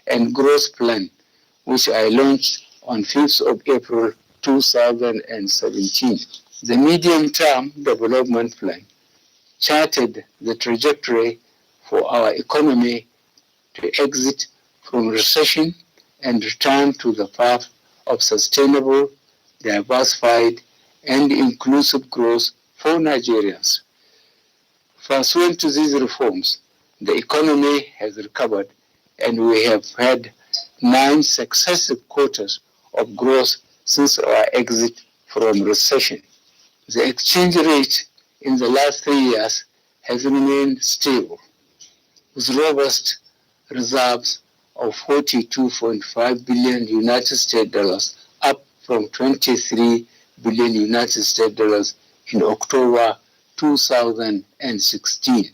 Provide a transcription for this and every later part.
and Growth Plan, which I launched on 5th of April 2017. The Medium-Term Development Plan charted the trajectory for our economy to exit from recession and return to the path of sustainable, diversified, and inclusive growth for Nigerians. Pursuant to these reforms, the economy has recovered and we have had 9 successive quarters of growth since our exit from recession. The exchange rate in the last 3 years has remained stable, with robust reserves of $42.5 billion United States dollars, up from $23 billion United States dollars in October 2016.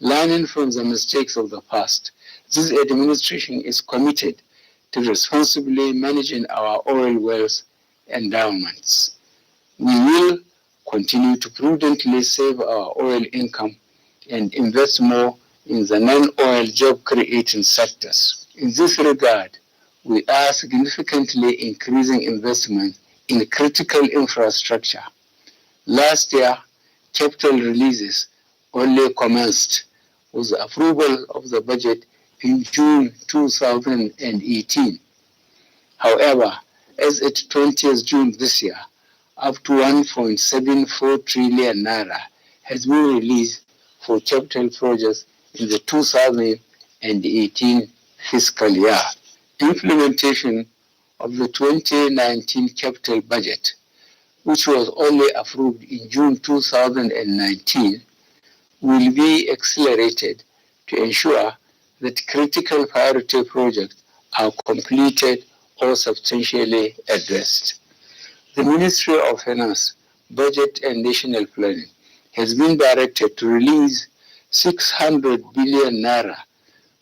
Learning from the mistakes of the past, this administration is committed to responsibly managing our oil wealth endowments. We will continue to prudently save our oil income and invest more in the non-oil job-creating sectors. In this regard, we are significantly increasing investment in critical infrastructure. Last year, capital releases only commenced with the approval of the budget in June 2018. However, as at 20th June this year, up to 1.74 trillion naira has been released for capital projects in the 2018 fiscal year. Implementation of the 2019 capital budget, which was only approved in June 2019, will be accelerated to ensure that critical priority projects are completed or substantially addressed. The Ministry of Finance, Budget and National Planning has been directed to release 600 billion naira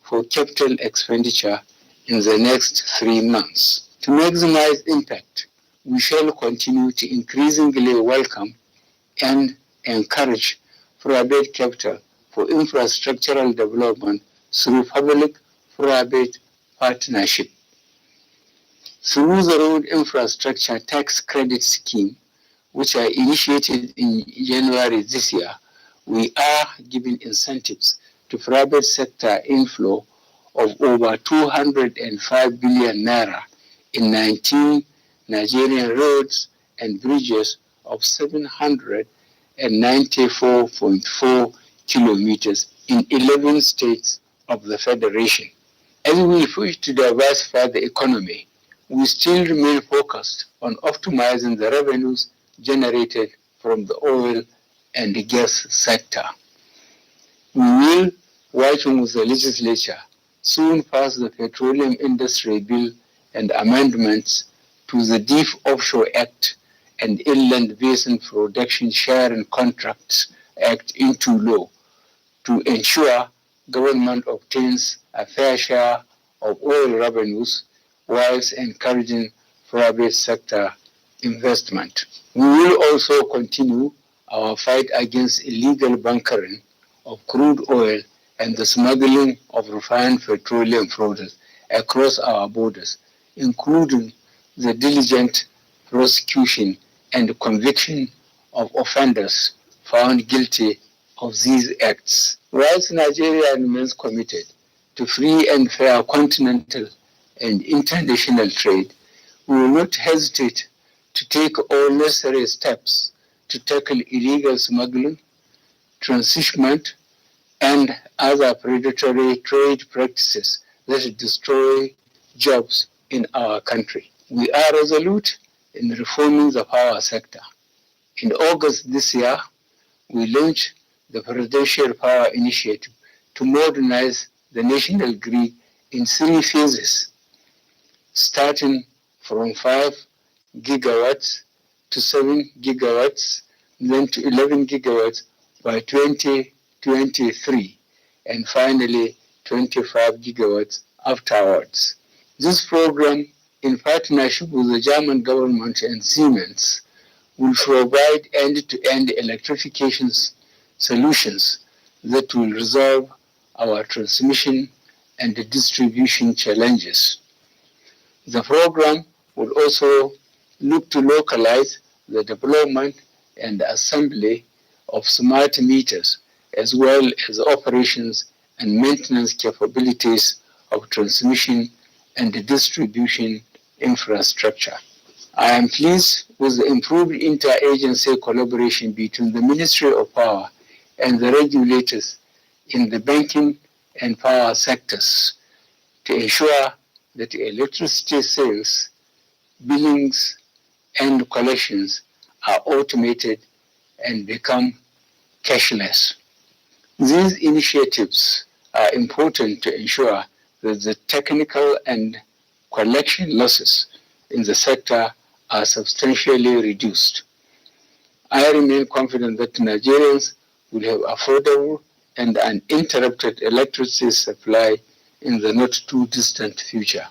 for capital expenditure in the next 3 months. To maximize impact, we shall continue to increasingly welcome and encourage private capital for infrastructural development through public-private partnership. Through the Road Infrastructure Tax Credit Scheme, which I initiated in January this year, we are giving incentives to private sector inflow of over 205 billion naira in 19 Nigerian roads and bridges of 794.4 kilometers in 11 states of the Federation. As we push to diversify the economy, we still remain focused on optimizing the revenues generated from the oil and the gas sector. We will, working with the legislature, soon pass the Petroleum Industry Bill and amendments to the Deep Offshore Act and Inland Basin Production Sharing Contracts Act into law to ensure government obtains a fair share of oil revenues whilst encouraging private sector investment. We will also continue our fight against illegal bunkering of crude oil and the smuggling of refined petroleum products across our borders, including the diligent prosecution and conviction of offenders found guilty of these acts. Whilst Nigeria remains committed to free and fair continental and international trade, we will not hesitate to take all necessary steps to tackle illegal smuggling, transshipment, and other predatory trade practices that destroy jobs in our country. We are resolute in reforming the power sector. In August this year, we launched the Presidential Power Initiative to modernize the national grid in 3 phases, starting from 5 gigawatts to 7 gigawatts, then to 11 gigawatts by 2023, and finally 25 gigawatts afterwards. This program, in partnership with the German government and Siemens, will provide end-to-end electrification solutions that will resolve our transmission and the distribution challenges. The program will also look to localize the development and assembly of smart meters, as well as operations and maintenance capabilities of transmission and distribution infrastructure. I am pleased with the improved interagency collaboration between the Ministry of Power and the regulators in the banking and power sectors to ensure that electricity sales, billings, and collections are automated and become cashless. These initiatives are important to ensure that the technical and collection losses in the sector are substantially reduced. I remain confident that Nigerians will have affordable and uninterrupted electricity supply in the not too distant future.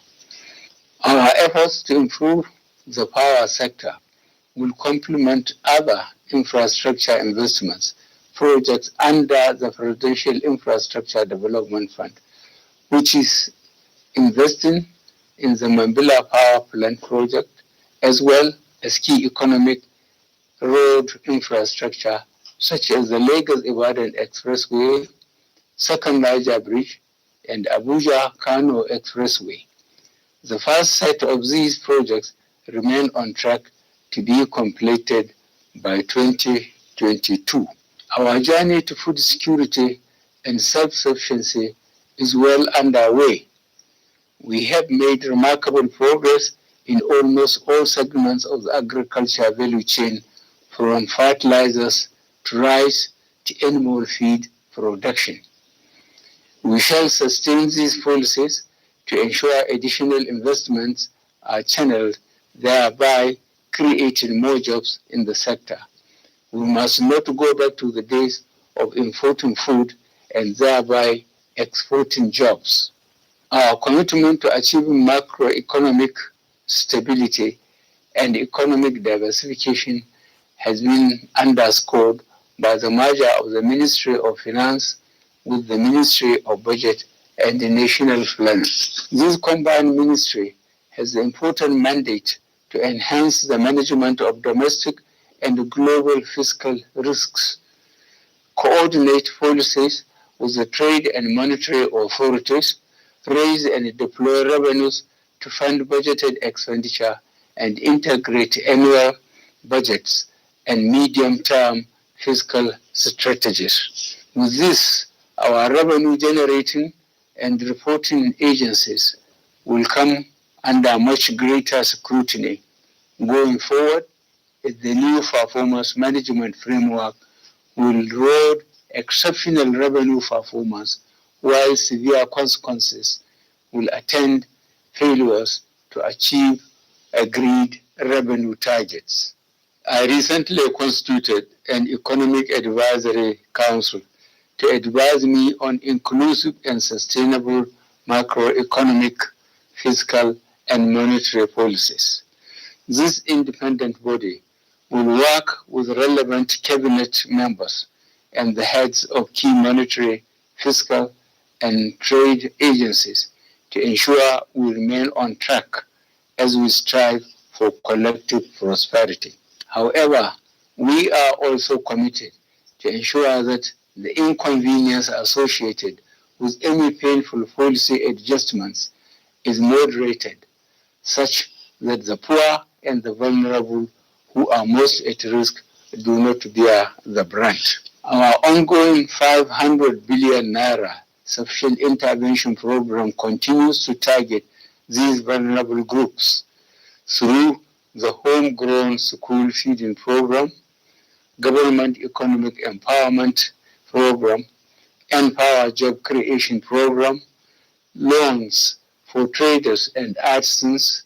Our efforts to improve the power sector will complement other infrastructure investments projects under the Presidential Infrastructure Development Fund, which is investing in the Mambila Power Plant project, as well as key economic road infrastructure such as the Lagos-Ibadan Expressway, Second Niger Bridge, and Abuja-Kano Expressway. The first set of these projects remain on track to be completed by 2022. Our journey to food security and self-sufficiency is well underway. We have made remarkable progress in almost all segments of the agriculture value chain, from fertilizers to rice to animal feed production. We shall sustain these policies to ensure additional investments are channeled, thereby creating more jobs in the sector. We must not go back to the days of importing food and thereby exporting jobs. Our commitment to achieving macroeconomic stability and economic diversification has been underscored by the merger of the Ministry of Finance with the Ministry of Budget and the National Plan. This combined ministry has the important mandate to enhance the management of domestic and global fiscal risks, coordinate policies with the trade and monetary authorities, raise and deploy revenues to fund budgeted expenditure, and integrate annual budgets and medium-term fiscal strategies. With this, our revenue-generating and reporting agencies will come under much greater scrutiny. Going forward, the new performance management framework will reward exceptional revenue performance, while severe consequences will attend failures to achieve agreed revenue targets. I recently constituted an Economic Advisory Council to advise me on inclusive and sustainable macroeconomic, fiscal, and monetary policies. This independent body will work with relevant cabinet members and the heads of key monetary, fiscal, and trade agencies to ensure we remain on track as we strive for collective prosperity. However, we are also committed to ensure that the inconvenience associated with any painful policy adjustments is moderated, such that the poor and the vulnerable who are most at risk do not bear the brunt. Our ongoing 500 billion naira sufficient intervention program continues to target these vulnerable groups through the homegrown school feeding program, government economic empowerment program, Empower Job Creation Program, loans for traders and artisans,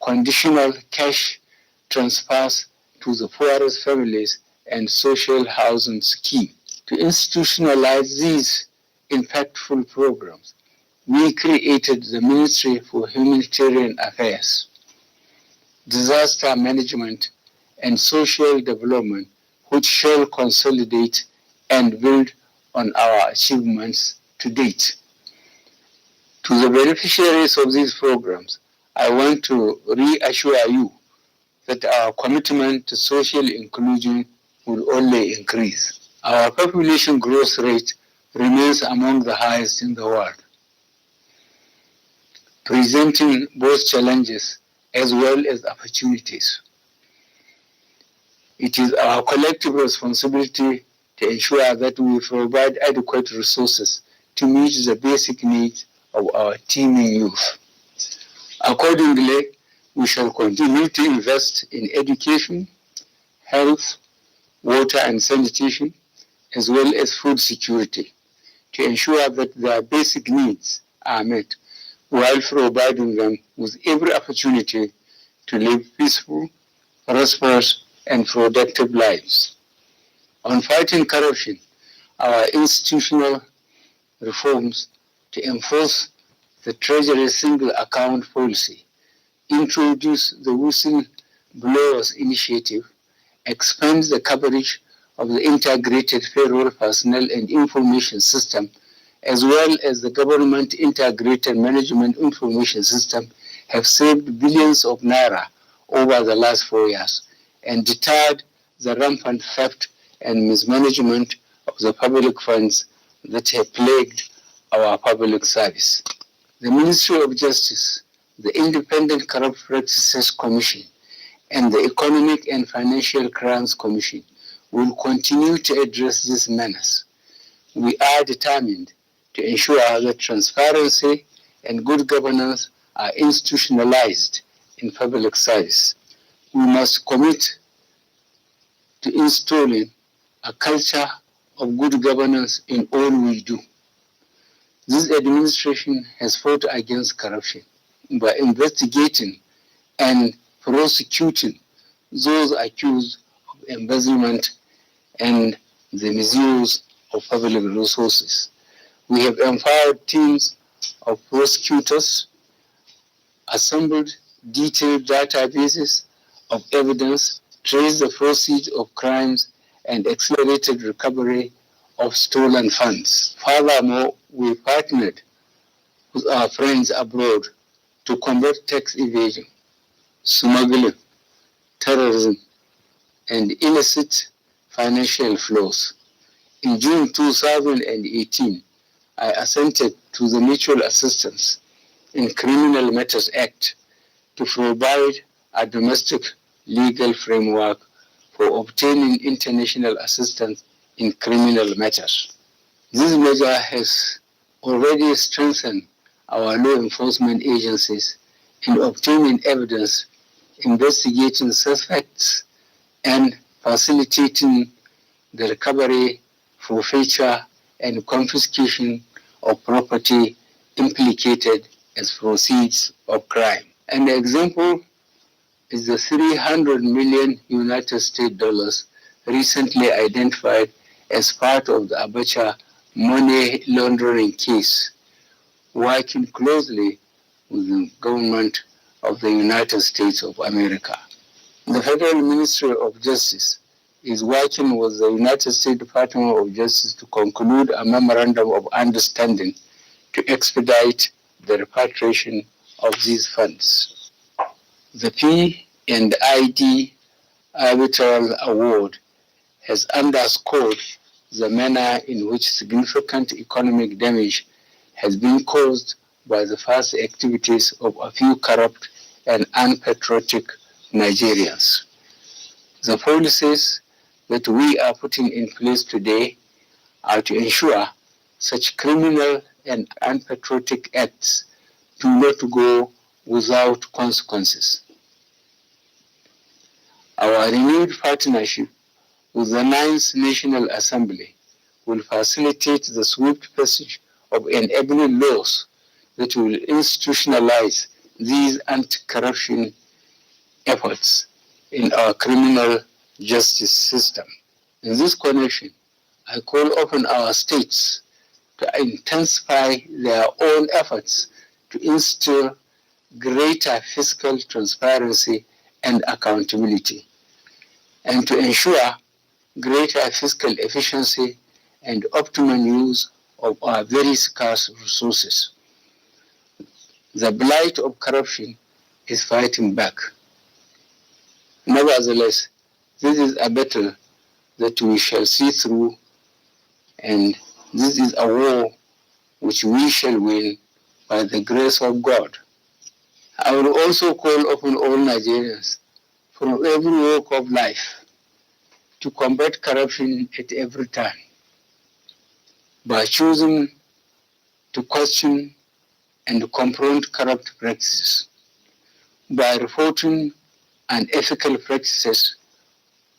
conditional cash transfers to the poorest families, and social housing scheme. To institutionalize these impactful programs, we created the Ministry for Humanitarian Affairs, Disaster Management, and Social Development, which shall consolidate and build on our achievements to date. To the beneficiaries of these programs, I want to reassure you that our commitment to social inclusion will only increase. Our population growth rate remains among the highest in the world, presenting both challenges as well as opportunities. It is our collective responsibility to ensure that we provide adequate resources to meet the basic needs of our teeming youth. Accordingly, we shall continue to invest in education, health, water and sanitation, as well as food security, to ensure that their basic needs are met while providing them with every opportunity to live peaceful, prosperous, and productive lives. On fighting corruption, our institutional reforms to enforce the Treasury's single account policy, introduce the whistleblowers initiative, expand the coverage of the integrated payroll personnel and information system, as well as the government integrated management information system, have saved billions of naira over the last 4 years and deterred the rampant theft and mismanagement of the public funds that have plagued our public service. The Ministry of Justice, the Independent Corrupt Practices Commission, and the Economic and Financial Crimes Commission will continue to address this menace. We are determined to ensure that transparency and good governance are institutionalized in public service. We must commit to installing a culture of good governance in all we do. This administration has fought against corruption by investigating and prosecuting those accused of embezzlement and the misuse of public resources. We have empowered teams of prosecutors, assembled detailed databases of evidence, traced the proceeds of crimes, and accelerated recovery of stolen funds. Furthermore, we partnered with our friends abroad to combat tax evasion, smuggling, terrorism, and illicit financial flows. In June 2018, I assented to the Mutual Assistance in Criminal Matters Act to provide a domestic legal framework for obtaining international assistance in criminal matters. This measure has already strengthened our law enforcement agencies in obtaining evidence, investigating suspects, and facilitating the recovery, forfeiture, and confiscation of property implicated as proceeds of crime. An example is the 300 million United States dollars recently identified as part of the Abacha money laundering case, working closely with the government of the United States of America. The Federal Ministry of Justice is working with the United States Department of Justice to conclude a memorandum of understanding to expedite the repatriation of these funds. The P&ID Arbitral Award has underscored the manner in which significant economic damage has been caused by the past activities of a few corrupt and unpatriotic Nigerians. The policies that we are putting in place today are to ensure such criminal and unpatriotic acts do not go without consequences. Our renewed partnership with the Ninth National Assembly will facilitate the swift passage of enabling laws that will institutionalize these anti-corruption efforts in our criminal justice system. In this connection, I call upon our states to intensify their own efforts to instill greater fiscal transparency and accountability, and to ensure greater fiscal efficiency and optimum use of our very scarce resources. The blight of corruption is fighting back. Nevertheless, this is a battle that we shall see through, and this is a war which we shall win by the grace of God. I will also call upon all Nigerians from every walk of life to combat corruption at every turn by choosing to question and confront corrupt practices, by reporting unethical practices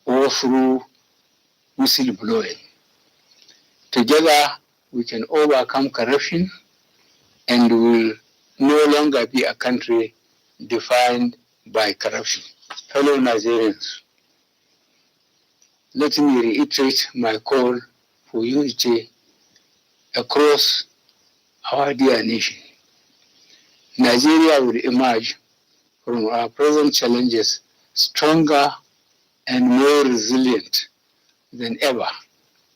or through whistleblowing. Together, we can overcome corruption and will no longer be a country defined by corruption. Fellow Nigerians, let me reiterate my call for unity across our dear nation. Nigeria will emerge from our present challenges stronger and more resilient than ever,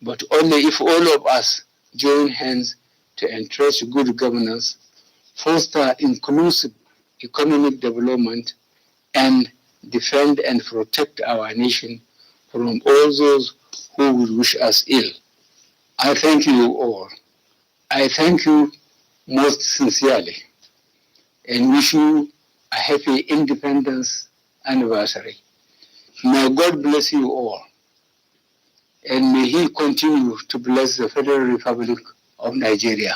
but only if all of us join hands to entrench good governance, foster inclusive economic development, and defend and protect our nation from all those who would wish us ill. I thank you all. I thank you most sincerely and wish you a happy Independence anniversary. May God bless you all, and may He continue to bless the Federal Republic of Nigeria.